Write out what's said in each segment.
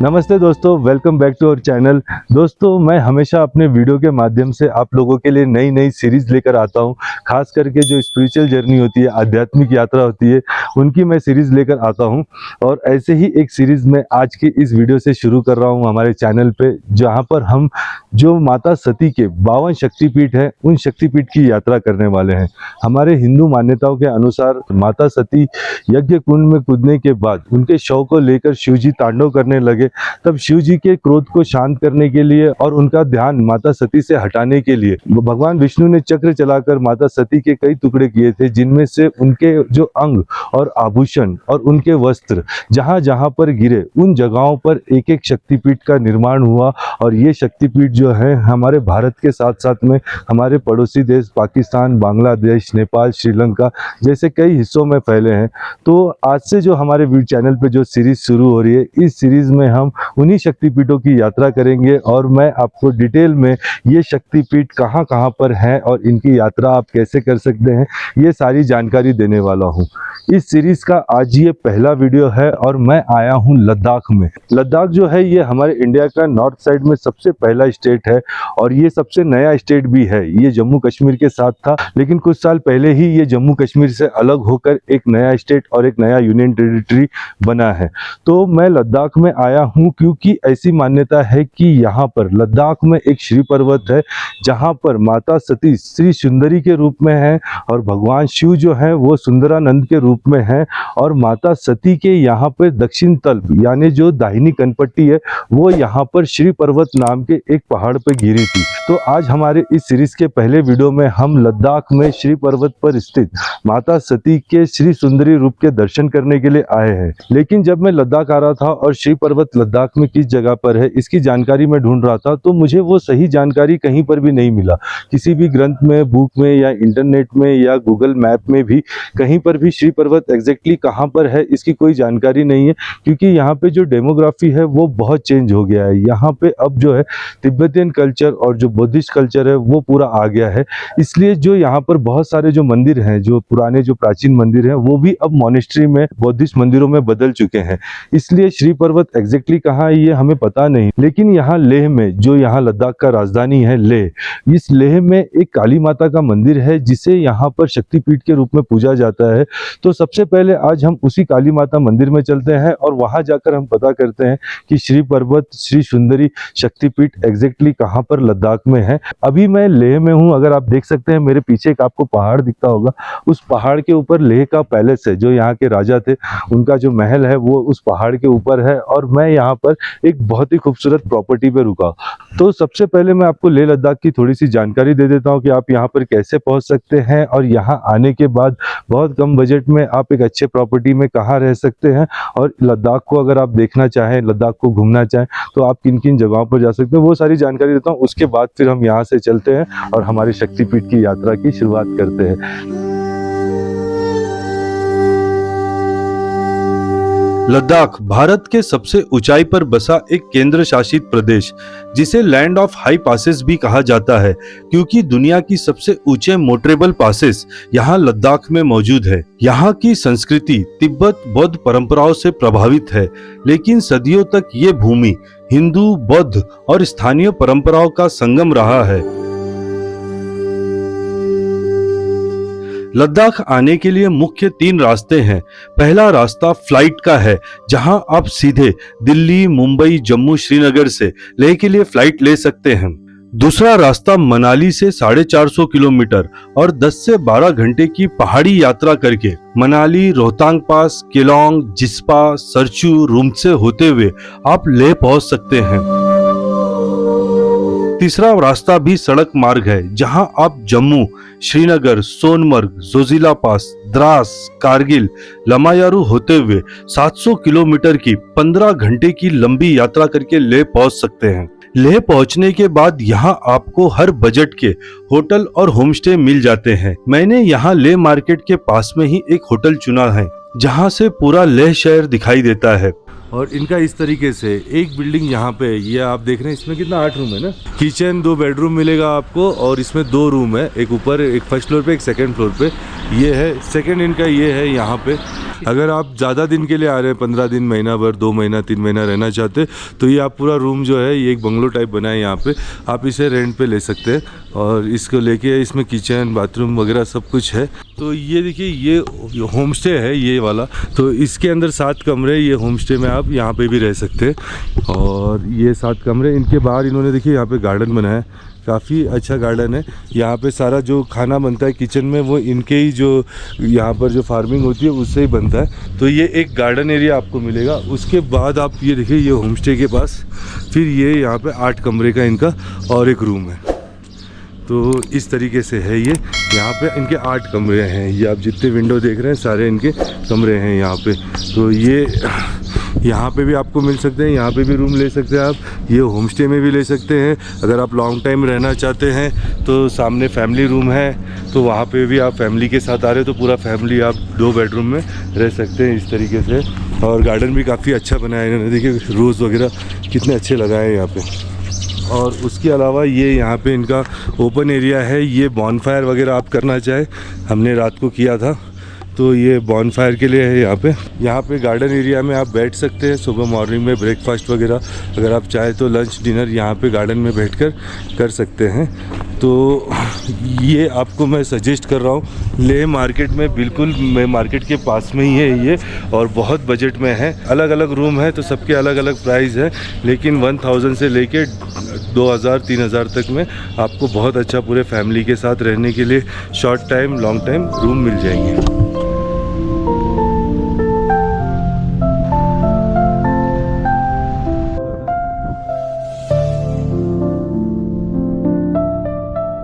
नमस्ते दोस्तों, welcome back to our channel. दोस्तों, मैं हमेशा अपने वीडियो के माध्यम से आप लोगों के लिए नई नई सीरीज़ लेकर आता हूं। खास करके जो स्पिरिचुअल जर्नी होती है, आध्यात्मिक यात्रा होती है, उनकी मैं सीरीज़ लेकर आता हूं। और ऐसे ही एक सीरीज़ में आज की इस वीडियो से शुरू कर रहा हूं हमारे चैनल पे, जहां पर हम जो माता सती के 52 शक्तिपीठ हैं, उन शक्तिपीठ की यात्रा करने वाले हैं। हमारे हिंदू मान्यताओं के अनुसार माता सती यज्ञ कुंड में कूदने के बाद उनके शव को लेकर शिव जी तांडव करने लगे। तब शिव जी के क्रोध को शांत करने के लिए और उनका ध्यान माता सती से हटाने के लिए भगवान विष्णु ने चक्र चलाकर माता सती के कई टुकड़े किए थे, जिनमें से उनके जो अंग और आभूषण और उनके वस्त्र जहां जहां पर गिरे, उन जगहों पर एक एक शक्तिपीठ का निर्माण हुआ। और ये शक्तिपीठ जो है हमारे भारत के साथ साथ में हमारे पड़ोसी देश पाकिस्तान, बांग्लादेश, नेपाल, श्रीलंका जैसे कई हिस्सों में फैले हैं। तो आज से जो हमारे चैनल पे जो सीरीज शुरू हो रही है, इस सीरीज में हम उन्हीं शक्तिपीठों की यात्रा करेंगे और मैं आपको डिटेल में ये शक्तिपीठ कहाँ कहाँ पर हैं और इनकी यात्रा आप कैसे कर सकते हैं, ये सारी जानकारी देने वाला हूँ। इस सीरीज का आज ये पहला वीडियो है और मैं आया हूँ लद्दाख में। लद्दाख जो है ये हमारे इंडिया का नॉर्थ साइड में सबसे पहला स्टेट है और ये सबसे नया स्टेट भी है। ये जम्मू कश्मीर के साथ था, लेकिन कुछ साल पहले ही ये जम्मू कश्मीर से अलग होकर एक नया स्टेट और एक नया यूनियन टेरिटरी बना है। तो मैं लद्दाख में आया हूँ क्योंकि ऐसी मान्यता है कि यहाँ पर लद्दाख में एक श्री पर्वत है, जहाँ पर माता सती श्री सुंदरी के रूप में है और भगवान शिव जो है वो सुंदरानंद के रूप में है। और माता सती के यहाँ पर दक्षिण तल यानी जो दाहिनी कनपट्टी है, वो यहाँ पर श्री पर्वत नाम के एक पहाड़ पर गिरी थी। तो आज हमारे इस सीरीज के पहले वीडियो में हम लद्दाख में श्री पर्वत पर स्थित माता सती के श्री सुंदरी रूप के दर्शन करने के लिए आए हैं। लेकिन जब मैं लद्दाख आ रहा था और श्री पर्वत लद्दाख में किस जगह पर है इसकी जानकारी मैं ढूंढ रहा था, तो मुझे वो सही जानकारी कहीं पर भी नहीं मिला। किसी भी ग्रंथ में, बुक में या इंटरनेट में या गूगल मैप में भी कहीं पर भी श्री पर्वत एग्जैक्टली कहाँ पर है इसकी कोई जानकारी नहीं है। क्योंकि यहाँ पे जो डेमोग्राफी है वो बहुत चेंज हो गया है। यहाँ पे अब जो है तिब्बतियन कल्चर और जो बुद्धिस्ट कल्चर है वो पूरा आ गया है। इसलिए जो यहाँ पर बहुत सारे जो मंदिर हैं, जो पुराने जो प्राचीन मंदिर हैं, वो भी अब मॉनेस्ट्री में, बुद्धिस्ट मंदिरों में बदल चुके हैं। इसलिए श्री पर्वत एग्जैक्टली कहाँ है ये हमें पता नहीं। लेकिन यहाँ लेह में, जो यहाँ लद्दाख का राजधानी है लेह, इस लेह में एक काली माता का मंदिर है जिसे यहाँ पर शक्तिपीठ के रूप में पूजा जाता है। तो सबसे पहले आज हम उसी काली माता मंदिर में चलते हैं और वहां जाकर हम पता करते हैं कि श्री पर्वत श्री सुंदरी शक्तिपीठ एग्जैक्टली कहाँ पर लद्दाख में है। अभी मैं लेह में हूँ। अगर आप देख सकते हैं मेरे पीछे एक आपको पहाड़ दिखता होगा, उस पहाड़ के ऊपर लेह का पैलेस है। जो यहाँ के राजा थे उनका जो महल है वो उस पहाड़ के ऊपर है और मैं यहाँ पर एक बहुत ही खूबसूरत प्रॉपर्टी पे रुका। तो सबसे पहले मैं आपको लेह लद्दाख की थोड़ी सी जानकारी दे देता हूँ कि आप यहाँ पर कैसे पहुँच सकते हैं और यहाँ आने के बाद बहुत कम बजट में आप एक अच्छे प्रॉपर्टी में कहाँ रह सकते हैं। और लद्दाख को अगर आप देखना चाहें, लद्दाख को घूमना चाहें, तो आप किन किन जगहों पर जा सकते हैं, वो सारी जानकारी देता हूँ। उसके बाद फिर हम यहाँ से चलते हैं और हमारी शक्तिपीठ की यात्रा की शुरुआत करते हैं। लद्दाख भारत के सबसे ऊंचाई पर बसा एक केंद्र शासित प्रदेश, जिसे लैंड ऑफ हाई पासेस भी कहा जाता है, क्योंकि दुनिया की सबसे ऊंचे मोटरेबल पासेस यहाँ लद्दाख में मौजूद है। यहाँ की संस्कृति तिब्बत बौद्ध परंपराओं से प्रभावित है, लेकिन सदियों तक ये भूमि हिंदू, बौद्ध और स्थानीय परंपराओं का संगम रहा है। लद्दाख आने के लिए मुख्य 3 रास्ते हैं। पहला रास्ता फ्लाइट का है, जहां आप सीधे दिल्ली, मुंबई, जम्मू, श्रीनगर से लेह के लिए फ्लाइट ले सकते हैं। दूसरा रास्ता मनाली से 450 किलोमीटर और 10 से 12 घंटे की पहाड़ी यात्रा करके मनाली, रोहतांग पास, केलोंग, जिस्पा, सरचू, रुमसे होते हुए आप लेह पहुंच सकते हैं। तीसरा रास्ता भी सड़क मार्ग है, जहां आप जम्मू, श्रीनगर, सोनमर्ग, जोजिला पास, द्रास, कारगिल, लमायारू होते हुए 700 किलोमीटर की 15 घंटे की लंबी यात्रा करके लेह पहुंच सकते हैं। लेह पहुंचने के बाद यहाँ आपको हर बजट के होटल और होमस्टे मिल जाते हैं। मैंने यहाँ लेह मार्केट के पास में ही एक होटल चुना है, जहाँ से पूरा लेह शहर दिखाई देता है। और इनका इस तरीके से एक बिल्डिंग यहाँ पे ये आप देख रहे हैं, इसमें कितना 8 रूम है ना, किचन 2 बेडरूम मिलेगा आपको और इसमें 2 रूम है, एक ऊपर एक फर्स्ट फ्लोर पे एक सेकंड फ्लोर पे। ये है सेकंड इनका, ये है यहाँ पे। अगर आप ज़्यादा दिन के लिए आ रहे हैं, 15 दिन, महीना भर, 2 महीना, 3 महीना रहना चाहते तो ये आप पूरा रूम जो है ये एक बंगलो टाइप बना है यहाँ पे, आप इसे रेंट पे ले सकते हैं। और इसको लेके इसमें किचन बाथरूम वगैरह सब कुछ है। तो ये देखिए ये होम स्टे है ये वाला, तो इसके अंदर 7 कमरे, ये होम स्टे में आप यहाँ पे भी रह सकते हैं। और ये 7 कमरे, इनके बाहर इन्होंने देखिए यहाँ पे गार्डन बनाया है, काफ़ी अच्छा गार्डन है। यहाँ पे सारा जो खाना बनता है किचन में वो इनके ही जो यहाँ पर जो फार्मिंग होती है उससे ही बनता है। तो ये एक गार्डन एरिया आपको मिलेगा। उसके बाद आप ये देखिए ये होम स्टे के पास फिर ये यहाँ पे 8 कमरे का इनका और एक रूम है। तो इस तरीके से है ये, यहाँ पे इनके 8 कमरे हैं। ये आप जितने विंडो देख रहे हैं सारे इनके कमरे हैं यहाँ पे। तो ये यहाँ पे भी आपको मिल सकते हैं, यहाँ पे भी रूम ले सकते हैं आप, ये होम स्टे में भी ले सकते हैं। अगर आप लॉन्ग टाइम रहना चाहते हैं तो सामने फैमिली रूम है, तो वहाँ पे भी आप फैमिली के साथ आ रहे हो तो पूरा फैमिली आप 2 बेडरूम में रह सकते हैं इस तरीके से। और गार्डन भी काफ़ी अच्छा बनाया है इन्होंने, देखिए रोज़ वगैरह कितने अच्छे लगाए हैं यहाँ पे। और उसके अलावा ये यहाँ पे इनका ओपन एरिया है, ये बॉनफायर वगैरह आप करना चाहे, हमने रात को किया था तो ये बॉनफायर के लिए है यहाँ पे गार्डन एरिया में आप बैठ सकते हैं। सुबह मॉर्निंग में ब्रेकफास्ट वगैरह अगर आप चाहे तो लंच डिनर यहाँ पे गार्डन में बैठकर कर सकते हैं। तो ये आपको मैं सजेस्ट कर रहा हूँ, लेह मार्केट में बिल्कुल मार्केट के पास में ही है ये, और बहुत बजट में है। अलग अलग रूम है तो सबके अलग अलग प्राइस है, लेकिन 1000 से लेके 2000-3000 तक में आपको बहुत अच्छा पूरे फैमिली के साथ रहने के लिए short time long time room मिल जाएंगे।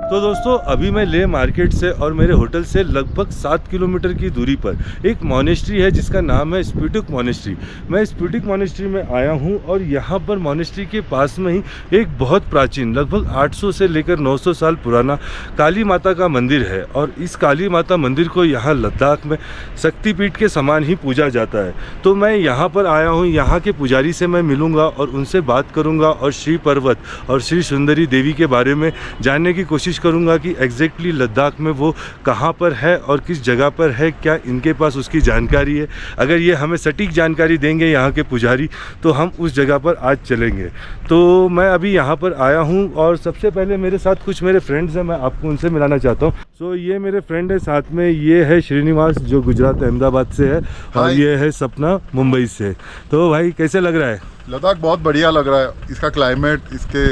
तो दोस्तों अभी मैं लेह मार्केट से और मेरे होटल से लगभग 7 किलोमीटर की दूरी पर एक मॉनेस्ट्री है जिसका नाम है स्पिटुक मॉनेस्ट्री। मैं स्पिटुक मॉनेस्ट्री में आया हूं और यहां पर मॉनेस्ट्री के पास में ही एक बहुत प्राचीन लगभग 800 से लेकर 900 साल पुराना काली माता का मंदिर है। और इस काली माता मंदिर को यहाँ लद्दाख में शक्तिपीठ के समान ही पूजा जाता है। तो मैं यहाँ पर आया हूँ, यहाँ के पुजारी से मैं मिलूँगा और उनसे बात करूँगा और श्री पर्वत और श्री सुंदरी देवी के बारे में जानने की कोशिश करूंगा कि एग्जैक्टली लद्दाख में वो कहाँ पर है और किस जगह पर है, क्या इनके पास उसकी जानकारी है। अगर ये हमें सटीक जानकारी देंगे यहाँ के पुजारी तो हम उस जगह पर आज चलेंगे। तो मैं अभी यहाँ पर आया हूँ और सबसे पहले मेरे साथ कुछ मेरे फ्रेंड्स हैं, मैं आपको उनसे मिलाना चाहता हूँ। सो ये मेरे फ्रेंड है, साथ में ये है श्रीनिवास जो गुजरात अहमदाबाद से है और ये है सपना मुंबई से। तो भाई कैसे लग रहा है? लद्दाख बहुत बढ़िया लग रहा है, इसका क्लाइमेट, इसके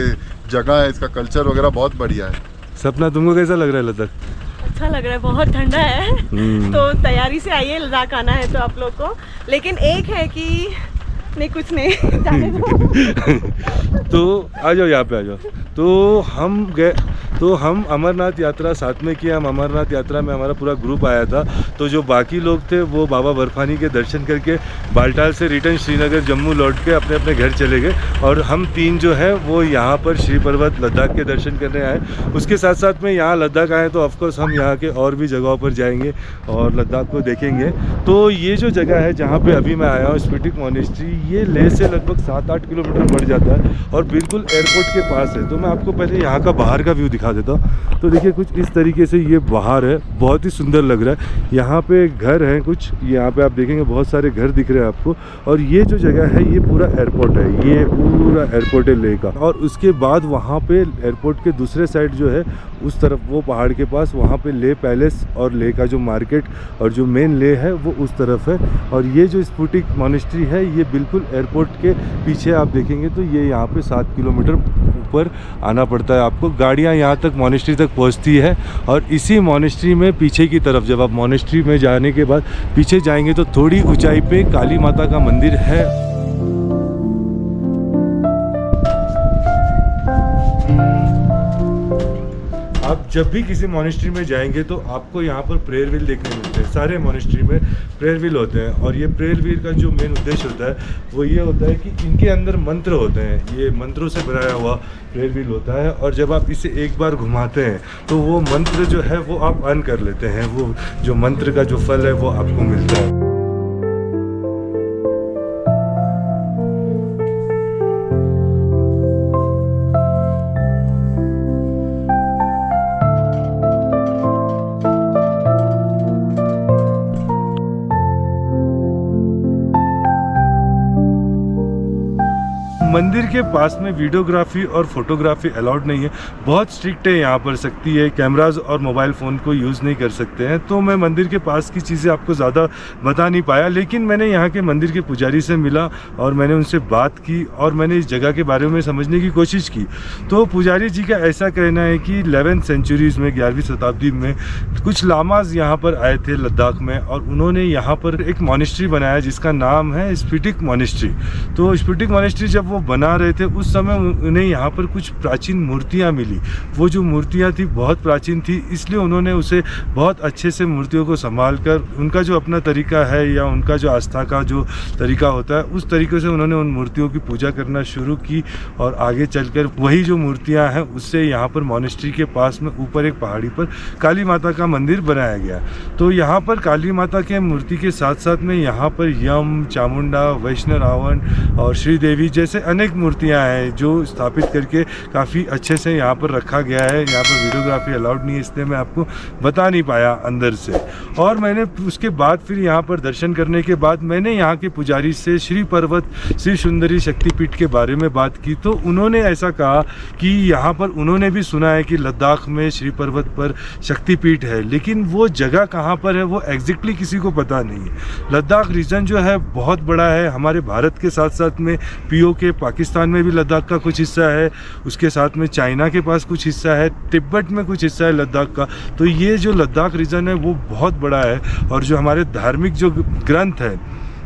जगह है, इसका कल्चर वगैरह बहुत बढ़िया है। सपना तुमको कैसा लग रहा है लद्दाख? अच्छा लग रहा है, बहुत ठंडा है तो तैयारी से आइए, लद्दाख आना है तो आप लोग को। लेकिन एक है कि नहीं कुछ नहीं जाने दो। तो आ जाओ यहाँ पे आ जाओ। तो हम अमरनाथ यात्रा साथ में किया। हम अमरनाथ यात्रा में हमारा पूरा ग्रुप आया था। तो जो बाकी लोग थे वो बाबा बर्फानी के दर्शन करके बालटाल से रिटर्न श्रीनगर जम्मू लौट के अपने अपने घर चले गए और हम 3 जो है वो यहाँ पर श्री पर्वत लद्दाख के दर्शन करने आए। उसके साथ साथ में यहाँ लद्दाख आए तो ऑफकोर्स हम यहाँ के और भी जगहों पर जाएंगे और लद्दाख को देखेंगे। तो ये जो जगह है जहाँ पे अभी मैं आया हूँ स्पिटुक मॉनेस्ट्री, ये लेह से लगभग 7-8 किलोमीटर बढ़ जाता है और बिल्कुल एयरपोर्ट के पास है। तो मैं आपको पहले यहाँ का बाहर का व्यू दिखा देता हूँ। तो देखिए कुछ इस तरीके से ये बाहर है, बहुत ही सुंदर लग रहा है। यहाँ पे घर हैं कुछ, यहाँ पे आप देखेंगे बहुत सारे घर दिख रहे हैं आपको। और ये जो जगह है ये पूरा एयरपोर्ट है, ये पूरा एयरपोर्ट है लेह का। और उसके बाद वहाँ पे एयरपोर्ट के दूसरे साइड जो है उस तरफ वो पहाड़ के पास वहाँ पे लेह पैलेस और लेह का जो मार्केट और जो मेन लेह है वो उस तरफ है। और ये जो स्पिटुक मॉनेस्ट्री है ये बिल्कुल एयरपोर्ट के पीछे आप देखेंगे तो ये यहाँ पे 7 किलोमीटर ऊपर आना पड़ता है आपको। गाड़ियाँ यहाँ तक मॉनेस्ट्री तक पहुँचती है। और इसी मॉनेस्ट्री में पीछे की तरफ जब आप मॉनेस्ट्री में जाने के बाद पीछे जाएंगे तो थोड़ी ऊंचाई पे काली माता का मंदिर है। आप जब भी किसी मॉनेस्ट्री में जाएंगे तो आपको यहाँ पर प्रेयर व्हील देखने मिलते हैं। सारे मॉनेस्ट्री में प्रेयर व्हील होते हैं और ये प्रेयर व्हील का जो मेन उद्देश्य होता है वो ये होता है कि इनके अंदर मंत्र होते हैं। ये मंत्रों से बनाया हुआ प्रेयर व्हील होता है और जब आप इसे एक बार घुमाते हैं तो वो मंत्र जो है वो आप अर्न कर लेते हैं। वो जो मंत्र का जो फल है वो आपको मिलता है। मंदिर के पास में वीडियोग्राफी और फोटोग्राफी अलाउड नहीं है, बहुत स्ट्रिक्ट है यहाँ पर, सख्ती है, कैमराज और मोबाइल फ़ोन को यूज़ नहीं कर सकते हैं। तो मैं मंदिर के पास की चीज़ें आपको ज़्यादा बता नहीं पाया, लेकिन मैंने यहाँ के मंदिर के पुजारी से मिला और मैंने उनसे बात की और मैंने इस जगह के बारे में समझने की कोशिश की। तो पुजारी जी का ऐसा कहना है कि 11वीं सेंचुरीज़ में, 11वीं शताब्दी में कुछ लामाज यहाँ पर आए थे लद्दाख में, और उन्होंने यहाँ पर एक मॉनेस्ट्री बनाया जिसका नाम है स्पिटिक मॉनेस्ट्री। तो स्पिटिक मॉनेस्ट्री जब वो बना रहे थे उस समय उन्हें यहाँ पर कुछ प्राचीन मूर्तियाँ मिली। वो जो मूर्तियाँ थी बहुत प्राचीन थी, इसलिए उन्होंने उसे बहुत अच्छे से मूर्तियों को संभाल कर, उनका जो अपना तरीका है या उनका जो आस्था का जो तरीका होता है उस तरीके से उन्होंने उन मूर्तियों की पूजा करना शुरू की। और आगे चलकर वही जो मूर्तियाँ हैं उससे यहाँ पर मॉनेस्ट्री के पास में ऊपर एक पहाड़ी पर काली माता का मंदिर बनाया गया। तो यहाँ पर काली माता के मूर्ति के साथ साथ में यहाँ पर यम, चामुंडा, वैष्णव रावण और श्रीदेवी जैसे अनेक मूर्तियाँ हैं जो स्थापित करके काफ़ी अच्छे से यहाँ पर रखा गया है। यहाँ पर वीडियोग्राफी अलाउड नहीं है, इसलिए मैं आपको बता नहीं पाया अंदर से। और मैंने उसके बाद फिर यहाँ पर दर्शन करने के बाद मैंने यहाँ के पुजारी से श्री पर्वत श्री सुंदरी शक्तिपीठ के बारे में बात की। तो उन्होंने ऐसा कहा कि यहाँ पर उन्होंने भी सुना है कि लद्दाख में श्री पर्वत पर शक्तिपीठ है, लेकिन वो जगह कहाँ पर है वो एग्जैक्टली किसी को पता नहीं है। लद्दाख रीजन जो है बहुत बड़ा है, हमारे भारत के साथ साथ में पीओके पाकिस्तान में भी लद्दाख का कुछ हिस्सा है, उसके साथ में चाइना के पास कुछ हिस्सा है, तिब्बत में कुछ हिस्सा है लद्दाख का। तो ये जो लद्दाख रीजन है वो बहुत बड़ा है। और जो हमारे धार्मिक जो ग्रंथ है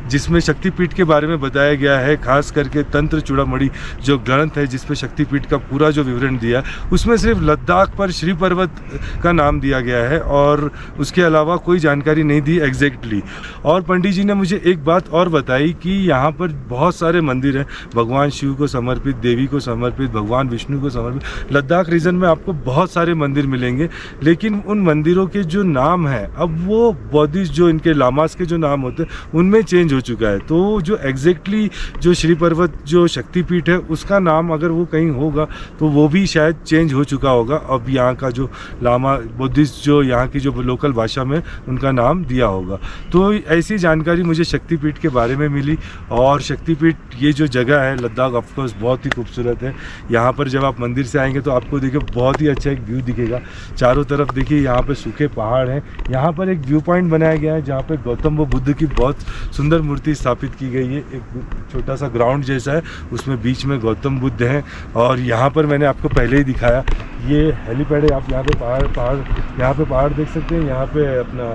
जिसमें शक्तिपीठ के बारे में बताया गया है, खास करके तंत्र चूड़ामणि जो ग्रंथ है जिस पे शक्तिपीठ का पूरा जो विवरण दिया, उसमें सिर्फ लद्दाख पर श्री पर्वत का नाम दिया गया है और उसके अलावा कोई जानकारी नहीं दी एग्जैक्टली। और पंडित जी ने मुझे एक बात और बताई कि यहाँ पर बहुत सारे मंदिर हैं, भगवान शिव को समर्पित, देवी को समर्पित, भगवान विष्णु को समर्पित। लद्दाख रीजन में आपको बहुत सारे मंदिर मिलेंगे, लेकिन उन मंदिरों के जो नाम है अब वो बौद्धिस्ट जो इनके लामास के जो नाम होते हैं उनमें चेंज हो चुका है। तो जो एग्जैक्टली जो श्री पर्वत जो शक्तिपीठ है उसका नाम अगर वो कहीं होगा तो वो भी शायद चेंज हो चुका होगा। अब यहाँ का जो लामा बुद्धिस्ट जो यहाँ की जो लोकल भाषा में उनका नाम दिया होगा। तो ऐसी जानकारी मुझे शक्तिपीठ के बारे में मिली। और शक्तिपीठ ये जो जगह है लद्दाख ऑफकोर्स बहुत ही खूबसूरत है। यहाँ पर जब आप मंदिर से आएंगे तो आपको देखिए बहुत ही अच्छा एक व्यू दिखेगा। चारों तरफ देखिए यहाँ पे सूखे पहाड़ हैं। यहाँ पर एक व्यू पॉइंट बनाया गया है जहाँ पे गौतम बुद्ध की बहुत सुंदर मूर्ति स्थापित की गई है। एक छोटा सा ग्राउंड जैसा है, उसमें बीच में गौतम बुद्ध हैं। और यहाँ पर मैंने आपको पहले ही दिखाया ये हेलीपैड है। आप यहाँ पे यहाँ पे पहाड़ देख सकते हैं। यहाँ पे अपना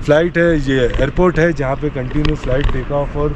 फ्लाइट है, ये एयरपोर्ट है जहाँ पे कंटिन्यू फ्लाइट टेक ऑफ और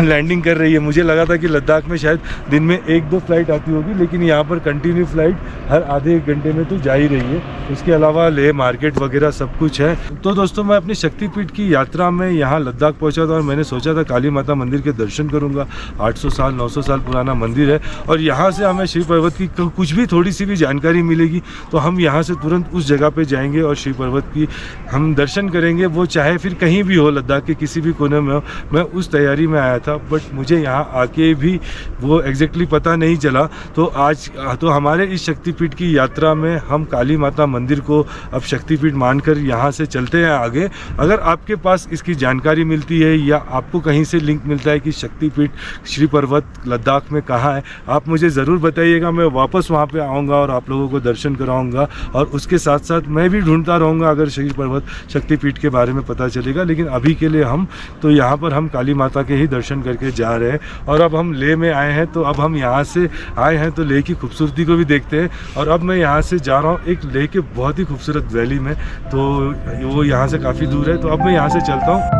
लैंडिंग कर रही है। मुझे लगा था कि लद्दाख में शायद दिन में 1-2 फ्लाइट आती होगी, लेकिन यहाँ पर कंटिन्यू फ्लाइट हर आधे एक घंटे में तो जा ही रही है। उसके अलावा लेह मार्केट वगैरह सब कुछ है। तो दोस्तों मैं अपनी शक्तिपीठ की यात्रा में यहाँ लद्दाख पहुँचा था और मैंने सोचा था काली माता मंदिर के दर्शन करूँगा। 800 साल 900 साल पुराना मंदिर है और यहाँ से हमें श्री पर्वत की कुछ भी थोड़ी सी भी जानकारी मिलेगी तो हम यहाँ से तुरंत उस जगह पर जाएंगे और श्री पर्वत की हम दर्शन करेंगे। वो चाहे फिर कहीं भी हो, लद्दाख के किसी भी कोने में हो। मैं उस तैयारी में आया था, बट मुझे यहाँ आके भी वो एग्जैक्टली पता नहीं चला। तो आज तो हमारे इस शक्तिपीठ की यात्रा में हम काली माता मंदिर को अब शक्तिपीठ मानकर यहाँ से चलते हैं आगे। अगर आपके पास इसकी जानकारी मिलती है या आपको कहीं से लिंक मिलता है कि शक्तिपीठ श्री पर्वत लद्दाख में कहाँ है, आप मुझे ज़रूर बताइएगा। मैं वापस वहाँ पे आऊँगा और आप लोगों को दर्शन कराऊँगा और उसके साथ साथ मैं भी ढूंढता रहूँगा अगर श्री पर्वत शक्तिपीठ के बारे में पता चलेगा। लेकिन अभी के लिए हम तो यहाँ पर हम काली माता के ही दर्शन करके जा रहे हैं। और अब हम लेह में आए हैं, तो अब हम यहाँ से आए हैं तो लेह की खूबसूरती को भी देखते हैं। और अब मैं यहाँ से जा रहा हूँ एक लेह के बहुत ही खूबसूरत वैली में, तो वो यहाँ से काफ़ी दूर है। तो अब मैं यहाँ से चलता हूँ।